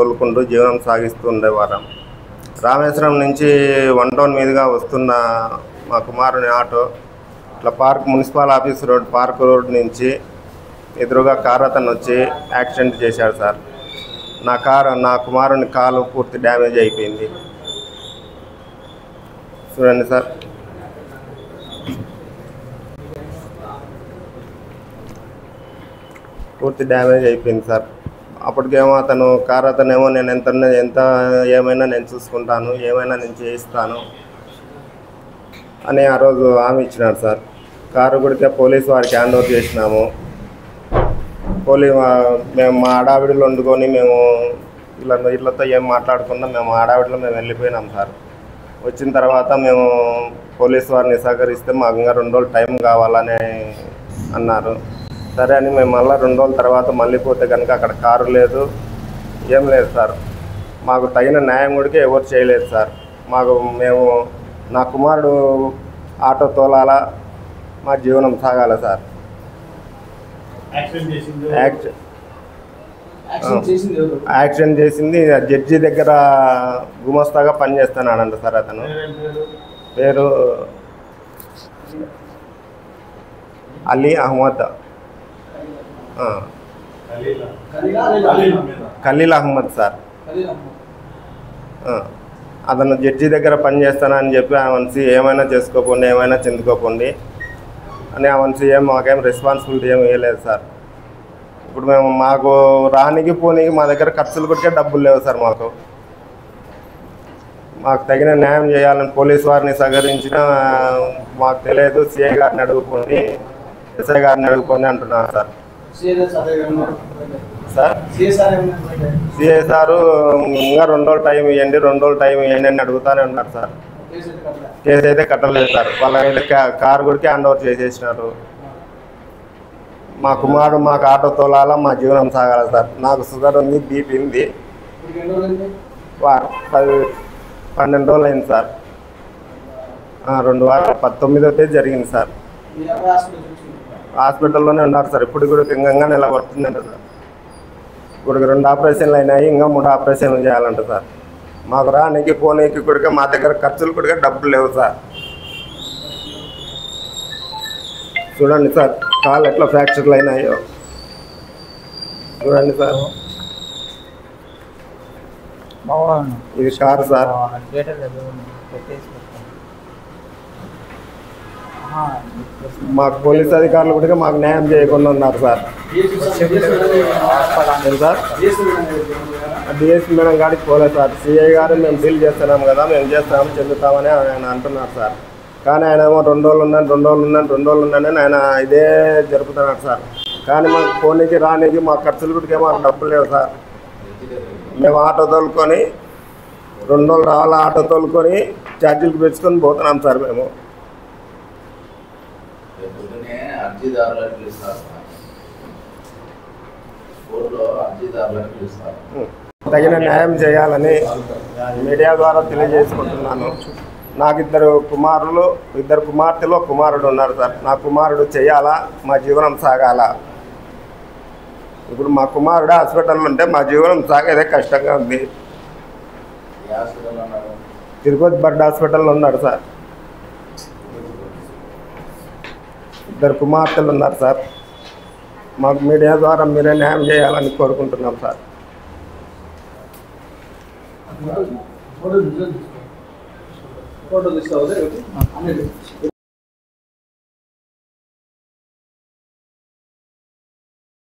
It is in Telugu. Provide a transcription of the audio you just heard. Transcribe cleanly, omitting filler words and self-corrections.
తోలుకుంటూ జీవనం సాగిస్తూ ఉండేవారం. రామేశ్వరం నుంచి 1 టౌన్ మీదుగా వస్తున్న మా కుమారుని ఆటో ఇట్లా municipal office road park road నుంచి ఎదురుగా కారు అతను వచ్చి యాక్సిడెంట్ చేశాడు సార్. నా కుమారుని కాలు పూర్తి డ్యామేజ్ అయిపోయింది. చూడండి సార్. పూర్తి డ్యామేజ్ అయిపోయింది సార్. అప్పటికేమో కారు అతనేమో నేను ఎంత ఏమైనా నేను చూసుకుంటాను, ఏమైనా నేను చేయిస్తాను అని ఆ రోజు హామీ ఇచ్చినాడు సార్. కారు కూడా పోలీసు వారికి హ్యాండ్ ఓవర్ చేసినాము. మేము మా ఆడావిడిలో వండుకొని మేము ఇళ్ళతో ఏం మాట్లాడకుండా మేము ఆడావిడిలో మేము వెళ్ళిపోయినాం సార్. వచ్చిన తర్వాత మేము పోలీసు వారిని సహకరిస్తే మాకు ఇంకా 2 రోజులు టైం కావాలని అన్నారు. సరే అని మేము మళ్ళీ 2 రోజుల తర్వాత మళ్ళీ పోతే కనుక అక్కడ కారు లేదు, ఏం లేదు సార్. మాకు తగిన న్యాయం కూడా ఎవరు చేయలేదు సార్. నా కుమారుడు ఆటో తోలాలా, మా జీవనం సాగాల సార్. యాక్సిడెంట్ చేసింది జడ్జి దగ్గర గుమస్తాగా పనిచేస్తున్నాడంట సార్. అతను పేరు అలీ అహ్మద్, ఖలీల్ అహ్మద్ సార్. అతను జడ్జి దగ్గర పనిచేస్తానని చెప్పి ఆ మనిషి ఏమైనా చేసుకోకండి, ఏమైనా చెందుకోకండి అని ఆ మనిషి మాకేం రెస్పాన్సిబిలిటీ ఏమి ఇవ్వలేదు సార్. ఇప్పుడు మాకు రానికి పోనీకి మా దగ్గర ఖర్చులు కొట్టే డబ్బులు లేవు సార్. మాకు తగిన న్యాయం చేయాలని పోలీసు వారిని సహకరించిన మాకు తెలియదు. సిఐ గారిని అడుగుకోండి, ఎస్ఐ గారిని అడుగుకోండి అంటున్నాను సార్. సిఐ సారు ఇంకా 2 రోజులు టైం ఇవ్వండి, 2 రోజులు టైం ఇవ్వండి అని అడుగుతానే ఉన్నారు సార్. కేసు అయితే కట్టలేదు సార్. వాళ్ళైతే కారు కూడా హ్యాండ్ ఓవర్ చేసేసినారు. మా కుమారుడు మాకు ఆటో తోలాలా, మా జీవనం సాగాల సార్. నాకు షుగర్ ఉంది, బీపీ ఉంది. 12 రోజులు అయింది సార్. 2 వారాలు 19వ తేదీ జరిగింది సార్. హాస్పిటల్లోనే ఉన్నారు సార్. ఇప్పుడు కూడా ఇంకా నిలబడుతుందంట సార్. ఇప్పుడు 2 ఆపరేషన్లు అయినాయి, ఇంకా 3 ఆపరేషన్లు చేయాలంట సార్. మాకు రానికి పోనీకి కూడా మా దగ్గర ఖర్చులు కూడా డబ్బులు లేవు సార్. చూడండి సార్, కాళ్ళు ఎట్లా ఫ్రాక్చర్లు అయినాయో చూడండి సార్. ఇది కారు సార్. మాకు పోలీస్ అధికారులు కూడా మాకు న్యాయం చేయకుండా ఉన్నారు సార్. సార్ డిఎస్పీ మేడం గారికి పోలేదు సార్. సిఐ గారు మేము డీల్ చేస్తున్నాం కదా, మేము చేస్తాము చెందుతామని ఆయన అంటున్నారు సార్. కానీ ఆయన ఏమో 2 రోజులు ఉన్నాను ఆయన ఇదే జరుపుతున్నాడు సార్. కానీ మాకు పోనీకి రానికి మా ఖర్చులు కూడా మాకు డబ్బులు లేవు సార్. మేము ఆటో తోలుకొని 2 రోజులు రావాలా, ఆటో తోలుకొని ఛార్జీలకు పెంచుకొని పోతున్నాం సార్. మేము తగిన న్యాయం చేయాలని మీడియా ద్వారా తెలియజేసుకుంటున్నాను. నాకు 2 కుమారులు, 2 కుమార్తెలు, 1 కుమారుడు ఉన్నారు సార్. నా కుమారుడు చేయాలా, మా జీవనం సాగాల. ఇప్పుడు మా కుమారుడు హాస్పిటల్లో ఉంటే మా జీవనం సాగేదే కష్టంగా ఉంది. తిరుపతి బర్డ్ హాస్పిటల్లో ఉన్నాడు సార్. 2 కుమార్తెలు ఉన్నారు సార్. మాకు మీడియా ద్వారా మీరే న్యాయం చేయాలని కోరుకుంటున్నాం సార్. ఫోటో తీసుకోవాలి.